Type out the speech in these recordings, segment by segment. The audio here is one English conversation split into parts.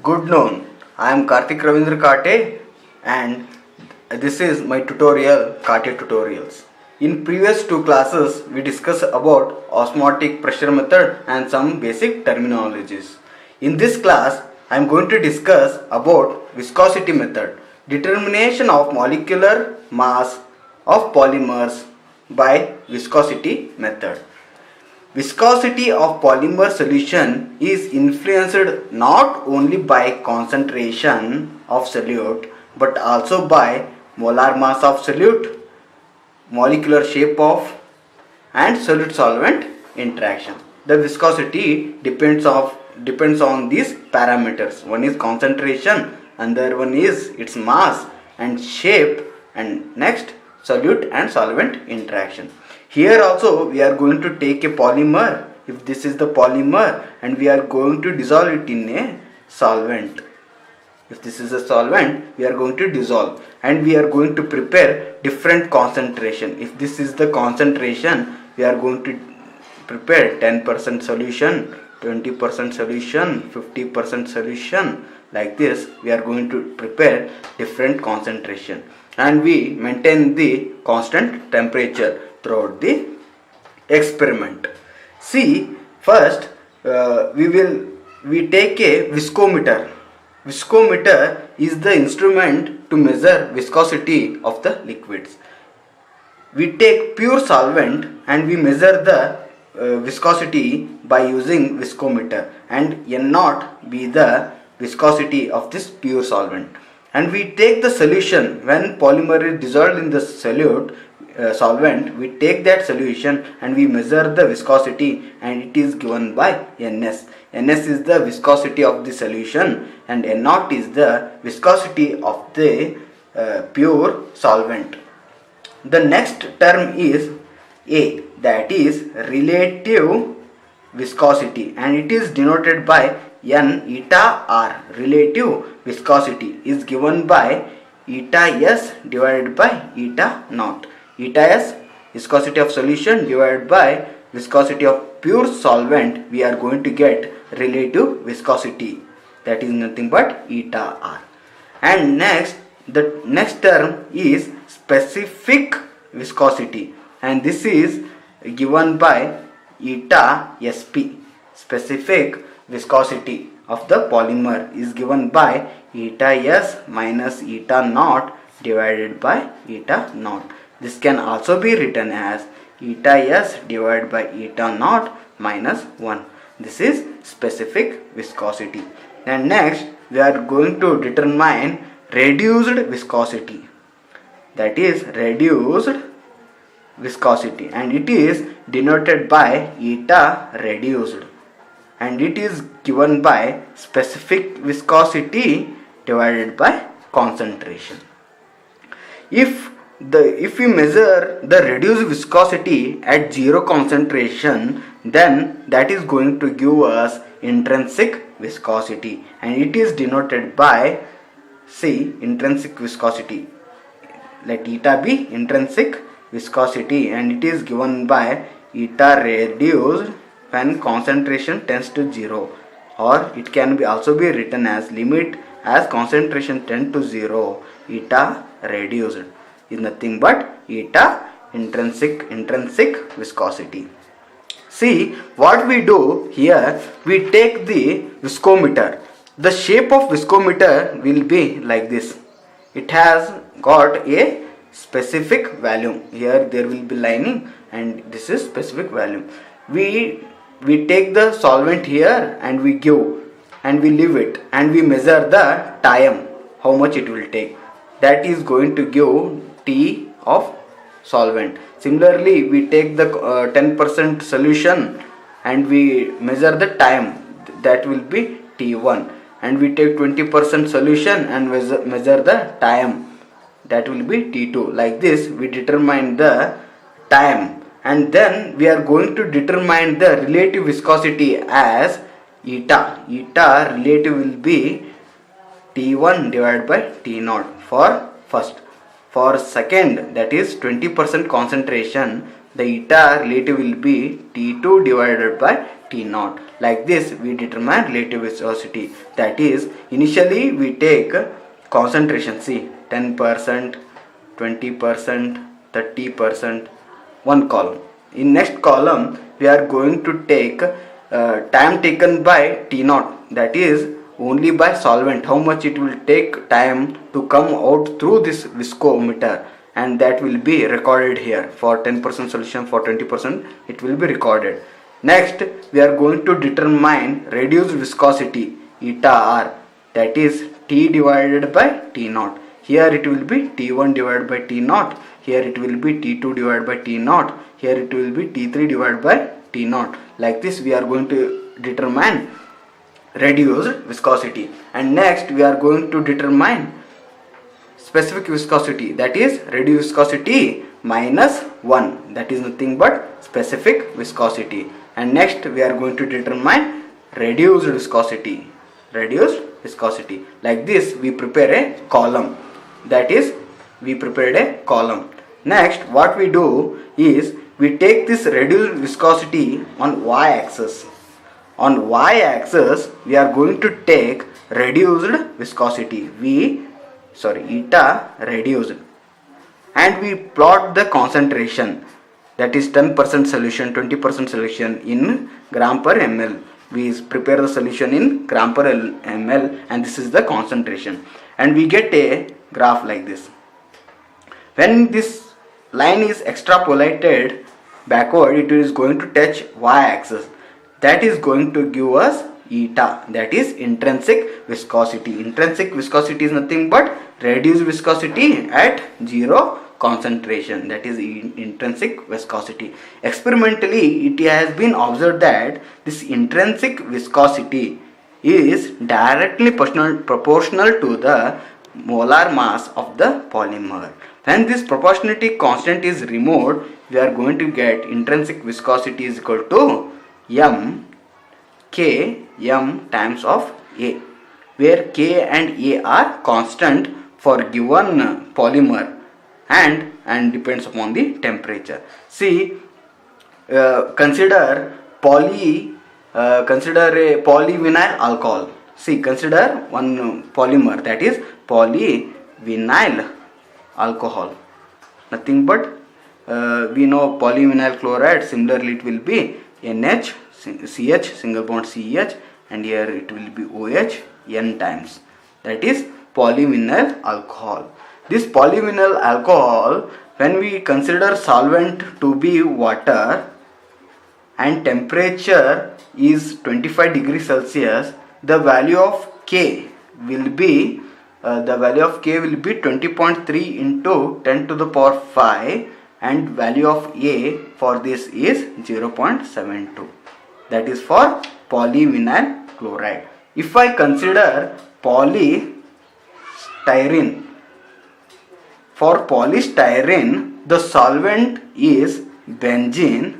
Good noon. I am Karthik Ravindra Kate and this is my tutorial Kate Tutorials. In previous two classes we discussed about osmotic pressure method and some basic terminologies. In this class I am going to discuss about viscosity method, determination of molecular mass of polymers by viscosity method. Viscosity of polymer solution is influenced not only by concentration of solute but also by molar mass of solute, molecular shape of and solute solvent interaction. The viscosity depends on these parameters. One is concentration, another one is its mass and shape, and next solute and solvent interaction. Here also we are going to take a polymer, if this is the polymer, and we are going to dissolve it in a solvent. If this is a solvent, we are going to dissolve and we are going to prepare different concentration. If this is the concentration, we are going to prepare 10% solution, 20% solution, 50% solution. Like this we are going to prepare different concentration and we maintain the constant temperature throughout the experiment. See, first we take a viscometer. Viscometer is the instrument to measure viscosity of the liquids. We take pure solvent and we measure the viscosity by using viscometer, and N0 be the viscosity of this pure solvent. And we take the solution when polymer is dissolved in the solute solvent. We take that solution and we measure the viscosity, and it is given by Ns. Ns is the viscosity of the solution and N0 is the viscosity of the pure solvent. The next term is A, that is relative viscosity, and it is denoted by N eta R. Relative viscosity is given by eta S divided by eta naught. Eta S, viscosity of solution, divided by viscosity of pure solvent, we are going to get relative viscosity, that is nothing but eta R. And next, the next term is specific viscosity, and this is given by eta Sp. Specific viscosity of the polymer is given by eta S minus eta naught divided by eta naught. This can also be written as eta S divided by eta naught minus 1. This is specific viscosity. And next we are going to determine reduced viscosity. That is reduced viscosity, and it is denoted by eta reduced, and it is given by specific viscosity divided by concentration. If we measure the reduced viscosity at zero concentration, then that is going to give us intrinsic viscosity, and it is denoted by intrinsic viscosity. Let eta be intrinsic viscosity, and it is given by eta reduced when concentration tends to 0, or it can be also be written as limit as concentration tends to 0, eta reduced is nothing but eta intrinsic viscosity. See what we do here, we take the viscometer. The shape of viscometer will be like this. It has got a specific value. Here there will be lining, and this is specific value. We take the solvent here and we give and we leave it, and we measure the time, how much it will take. That is going to give T of solvent. Similarly, we take the 10% solution and we measure the time, that will be T1, and we take 20% solution and measure the time, that will be T2. Like this we determine the time, and then we are going to determine the relative viscosity as eta. Eta relative will be T1 divided by T0 for first. For second, that is 20% concentration, the eta relative will be T2 divided by T naught. Like this we determine relative viscosity. That is, initially we take concentration, see 10%, 20%, 30%, one column. In next column we are going to take time taken by T naught, that is only by solvent, how much it will take time to come out through this viscometer, and that will be recorded here. For 10% solution, for 20% it will be recorded. Next we are going to determine reduced viscosity eta R, that is T divided by T naught. Here it will be T1 divided by T naught, here it will be T2 divided by T naught, here it will be T3 divided by T naught. Like this we are going to determine reduced viscosity. And next we are going to determine specific viscosity, that is reduced viscosity minus 1, that is nothing but specific viscosity. And next we are going to determine reduced viscosity. Like this we prepare a column, that is we prepared a column. Next what we do is we take this reduced viscosity on y-axis. On y-axis we are going to take reduced viscosity, eta reduced, and we plot the concentration, that is 10% solution, 20% solution in gram per ml. We prepare the solution in gram per ml, and this is the concentration, and we get a graph like this. When this line is extrapolated backward, it is going to touch y-axis, that is going to give us eta, that is intrinsic viscosity. Intrinsic viscosity is nothing but reduced viscosity at zero concentration, that is intrinsic viscosity. Experimentally it has been observed that this intrinsic viscosity is directly proportional to the molar mass of the polymer. When this proportionality constant is removed, we are going to get intrinsic viscosity is equal to K m times of A, where K and A are constant for given polymer and depends upon the temperature. See, consider a polyvinyl alcohol. See, consider one polymer, that is polyvinyl alcohol. Nothing but we know polyvinyl chloride, similarly it will be NH, CH, single bond CH, and here it will be OH N times, that is polyvinyl alcohol. This polyvinyl alcohol, when we consider solvent to be water and temperature is 25 degrees Celsius, the value of K will be 20.3 into 10 to the power 5, and value of A for this is 0.72. That is for polyvinyl chloride. If I consider polystyrene, for polystyrene the solvent is benzene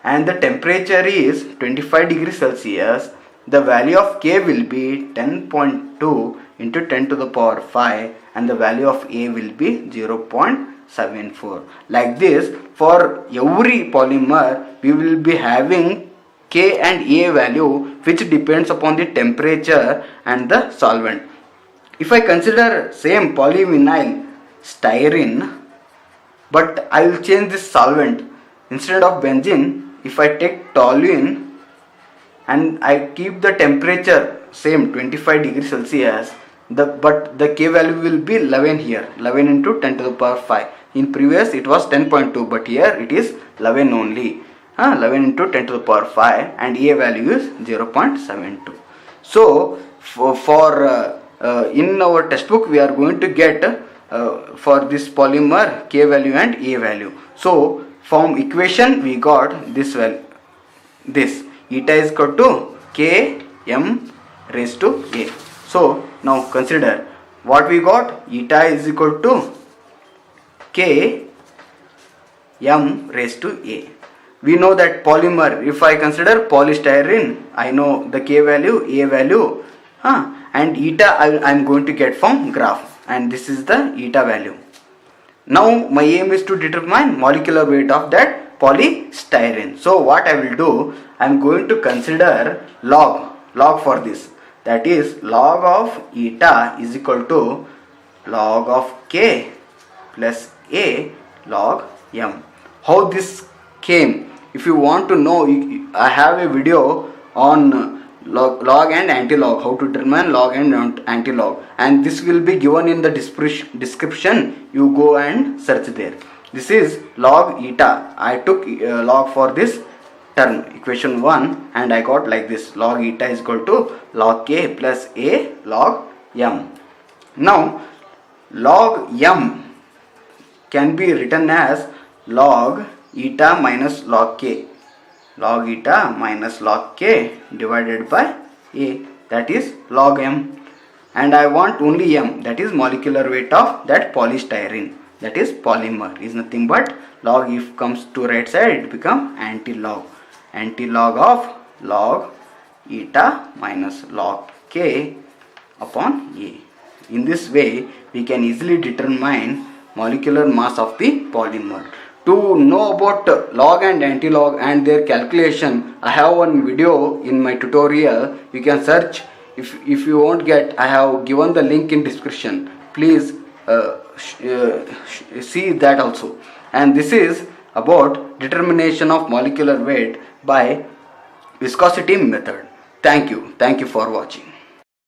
and the temperature is 25 degrees Celsius, the value of K will be 10.2 into 10 to the power 5, and the value of A will be 0.74. Like this, for every polymer we will be having K and A value which depends upon the temperature and the solvent. If I consider same polyvinyl styrene, but I will change this solvent. Instead of benzene, if I take toluene and I keep the temperature same 25 degrees Celsius, but the K value will be 11 here, 11 into 10 to the power 5. In previous it was 10.2, but here it is 11 only. 11 into 10 to the power 5, and A value is 0.72. So for in our textbook we are going to get for this polymer K value and A value. So from equation we got this value, this eta is equal to K m raised to A. So now consider what we got. Eta is equal to K m raised to A. We know that polymer, if I consider polystyrene, I know the K value, A value, and eta I am going to get from graph, and this is the eta value. Now my aim is to determine molecular weight of that polystyrene. So what I will do, I am going to consider log for this. That is log of eta is equal to log of K plus A log M. How this came, if you want to know, I have a video on log and anti-log, how to determine log and anti-log, and this will be given in the description. You go and search there. This is log eta. I took log for this term, equation 1, and I got like this: log eta is equal to log K plus A log M. Now log M can be written as log eta minus log K. Log eta minus log K divided by A, that is log M. And I want only M, that is molecular weight of that polystyrene, that is polymer, is nothing but log. If comes to right side, it become anti-log. Anti-log of log eta minus log K upon A. In this way, we can easily determine molecular mass of the polymer. To know about log and anti-log and their calculation, I have one video in my tutorial. You can search. If you won't get, I have given the link in description. Please see that also. And this is about determination of molecular weight by viscosity method. Thank you for watching.